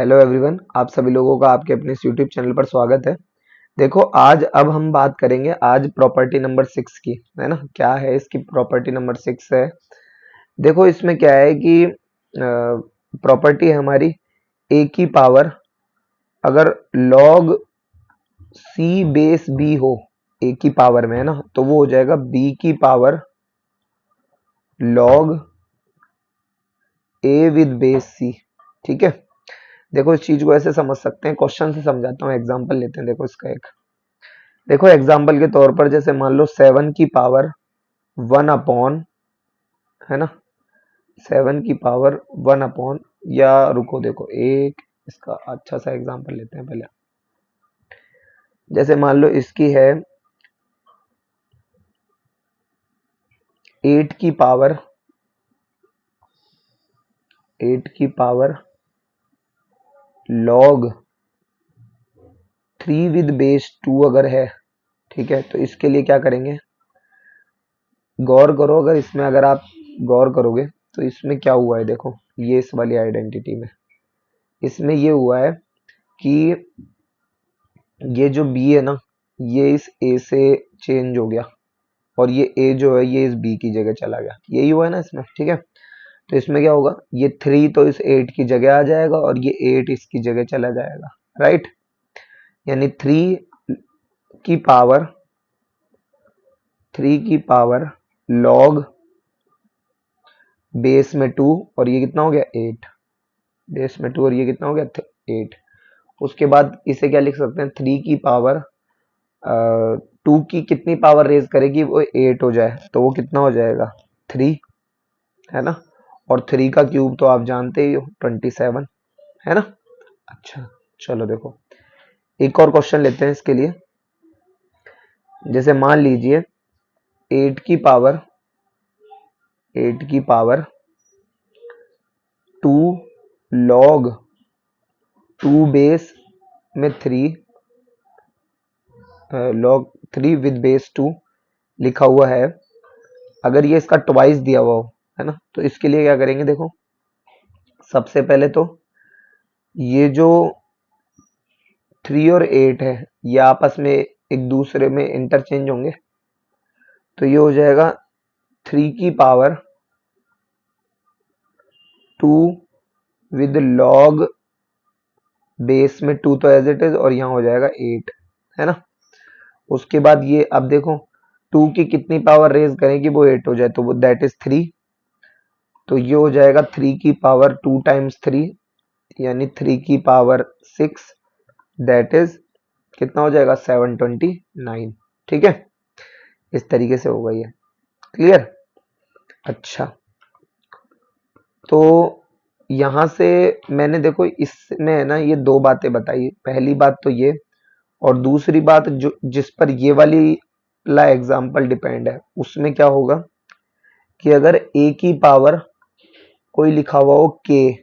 Hello everyone, आप सभी लोगों का आपके अपने इस यूट्यूब चैनल पर स्वागत है। देखो, आज अब हम बात करेंगे आज प्रॉपर्टी नंबर 6 की, है ना। क्या है इसकी प्रॉपर्टी नंबर 6 है। देखो, इसमें क्या है कि प्रॉपर्टी है हमारी ए की पावर, अगर log c बेस b हो ए की पावर में, है ना, तो वो हो जाएगा b की power log a with base c। ठीक है। देखो, इस चीज को ऐसे समझ सकते हैं, क्वेश्चन से समझाता हूँ, एग्जांपल लेते हैं। देखो इसका एक, देखो एग्जाम्पल के तौर पर, जैसे मान लो 7 की पावर 1 अपॉन, है ना, 7 की पावर 1 अपॉन, या रुको, देखो एक इसका अच्छा सा एग्जाम्पल लेते हैं पहले। जैसे मान लो इसकी है 8 की पावर 8 की पावर log 3 विद बेस 2 अगर है, ठीक है, तो इसके लिए क्या करेंगे, गौर करो। अगर इसमें अगर आप गौर करोगे तो इसमें क्या हुआ है, देखो ये इस वाली आइडेंटिटी में इसमें ये हुआ है कि ये जो b है ना, ये इस a से चेंज हो गया, और ये a जो है ये इस b की जगह चला गया। यही हुआ है ना इसमें, ठीक है। तो इसमें क्या होगा, ये 3 तो इस 8 की जगह आ जाएगा, और ये 8 इसकी जगह चला जाएगा, राइट। यानी 3 की पावर log बेस में 2, और ये कितना हो गया 8, बेस में 2 और ये कितना हो गया 8। उसके बाद इसे क्या लिख सकते हैं, 3 की पावर 2 की कितनी पावर रेज करेगी, वो 8 हो जाए, तो वो कितना हो जाएगा 3, है ना। और 3 का क्यूब तो आप जानते ही हो 27, है ना। अच्छा, चलो देखो एक और क्वेश्चन लेते हैं इसके लिए। जैसे मान लीजिए 8 की पावर 2 log 2 बेस में 3, log 3 विद बेस 2 लिखा हुआ है। अगर ये इसका ट्वाइस दिया हुआ हो, है ना, तो इसके लिए क्या करेंगे, देखो सबसे पहले तो ये जो 3 और 8 है, ये आपस में एक दूसरे में इंटरचेंज होंगे, तो ये हो जाएगा 3 की पावर 2 विद log बेस में 2 तो एज इट इज, और यहाँ हो जाएगा 8, है ना। उसके बाद ये अब देखो 2 की कितनी पावर रेज करेंगे, वो 8 हो जाए, तो वो दैट इज 3। तो ये हो जाएगा 3 की पावर 2 टाइम्स 3, यानी 3 की पावर 6, दैट इज कितना हो जाएगा 729। ठीक है, इस तरीके से होगा ये, क्लियर। अच्छा, तो यहां से मैंने देखो इसमें है ना ये दो बातें बताई। पहली बात तो ये, और दूसरी बात जो जिस पर ये वाली ला एग्जाम्पल डिपेंड है, उसमें क्या होगा कि अगर a की पावर कोई लिखा हुआ हो k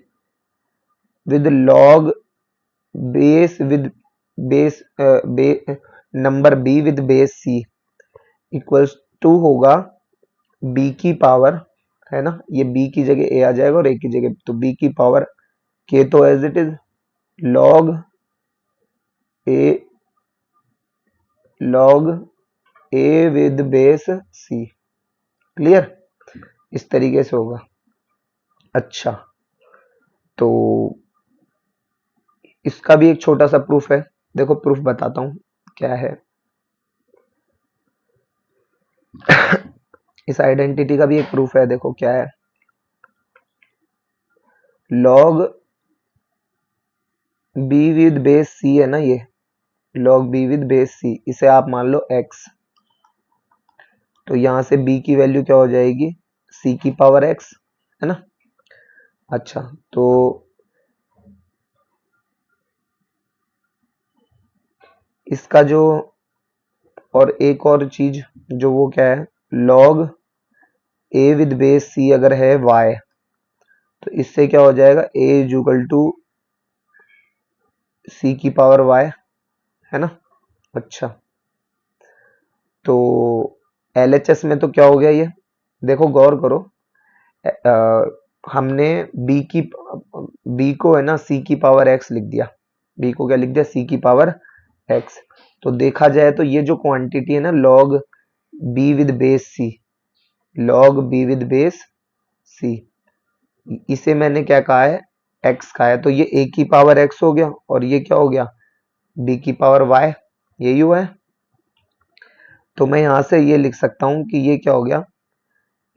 with log base with base number b with base c equals to होगा b की पावर, है ना, ये b की जगह a आ जाएगा और a की जगह, तो b की पावर k तो as it is log a log a with base c, clear. इस तरीके से होगा। अच्छा, तो इसका भी एक छोटा सा प्रूफ है। देखो प्रूफ बताता हूं क्या है। इस आइडेंटिटी का भी एक प्रूफ है, देखो क्या है। log b with base c है ना, ये log b with base c, इसे आप मान लो x, तो यहां से b की वैल्यू क्या हो जाएगी, c की पावर x, है ना। अच्छा, तो इसका जो और एक और चीज जो वो क्या है, log a with base c अगर है y, तो इससे क्या हो जाएगा, a is equal to c की पावर y, है ना। अच्छा, तो LHS में तो क्या हो गया ये, देखो गौर करो, हमने बी को है ना सी की पावर एक्स लिख दिया, बी को क्या लिख दिया, सी की पावर एक्स। तो देखा जाए तो ये जो क्वांटिटी है ना log B with base C, log B with base C, इसे मैंने क्या कहा है, एक्स कहा है। तो ये ए की पावर एक्स हो गया और ये क्या हो गया, बी की पावर वाई, यही हुआ है। तो मैं यहां से ये लिख सकता हूं कि ये क्या हो गया,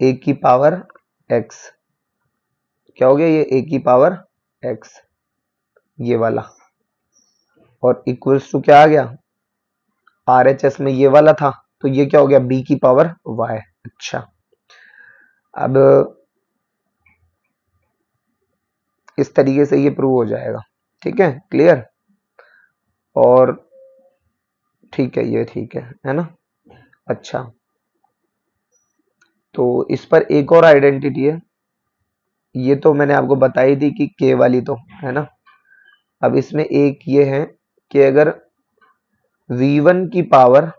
ए की पावर एक्स, क्या हो गया ये ए की पावर एक्स, ये वाला, और इक्वल्स टू क्या आ गया, आर एच एस में ये वाला था, तो ये क्या हो गया, बी की पावर वाई। अच्छा, अब इस तरीके से ये प्रूव हो जाएगा, ठीक है, क्लियर। और ठीक है, ये ठीक है ना। अच्छा, तो इस पर एक और आइडेंटिटी है, ये तो मैंने आपको बताई थी कि के वाली, तो है ना। अब इसमें एक ये है कि अगर V1 की पावर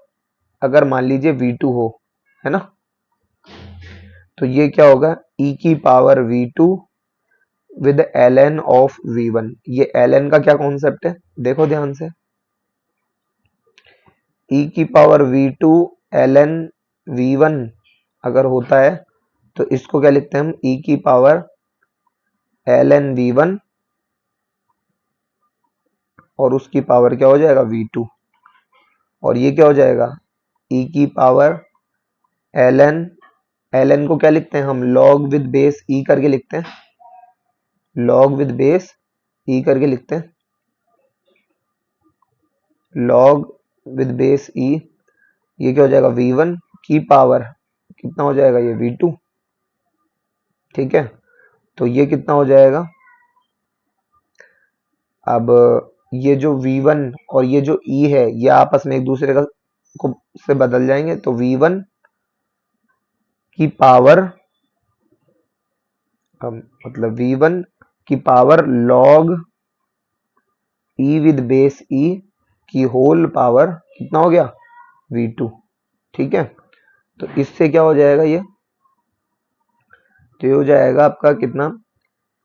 अगर मान लीजिए V2 हो, है ना, तो ये क्या होगा, E की power V2 with ln of V1। ये ln का क्या कॉन्सेप्ट है, देखो ध्यान से, E की पावर V2 ln V1 अगर होता है तो इसको क्या लिखते हैं हम, E की पावर ln V1 और उसकी पावर क्या हो जाएगा V2, और ये क्या हो जाएगा, E की पावर ln को क्या लिखते हैं हम, log विद बेस E करके लिखते हैं, log विद बेस E करके लिखते हैं, log विद बेस E, ये क्या हो जाएगा, V1 की पावर कितना हो जाएगा, ये V2, ठीक है। तो ये कितना हो जाएगा, अब ये जो V1 और ये जो E है ये आपस में एक दूसरे का को से बदल जाएंगे, तो V1 की पावर मतलब V1 की power log E with base E की होल पावर कितना हो गया, V2, ठीक है। तो इससे क्या हो जाएगा ये, तो ये हो जाएगा आपका कितना,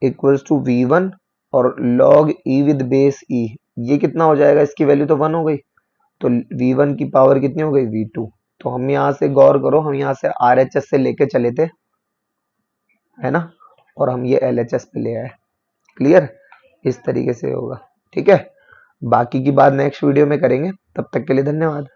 इक्वल्स टू V1 और log E with base E, ये कितना हो जाएगा, इसकी वैल्यू तो 1 हो गई, तो V1 की पावर कितनी हो गई, V2। तो हम यहाँ से गौर करो, हम यहाँ से RHS से लेके चले थे, है ना, और हम ये LHS पे ले आए, क्लियर, इस तरीके से होगा, ठीक है। बाकी की बात नेक्स्ट वीडियो में करेंगे, तब तक के लिए धन्यवाद।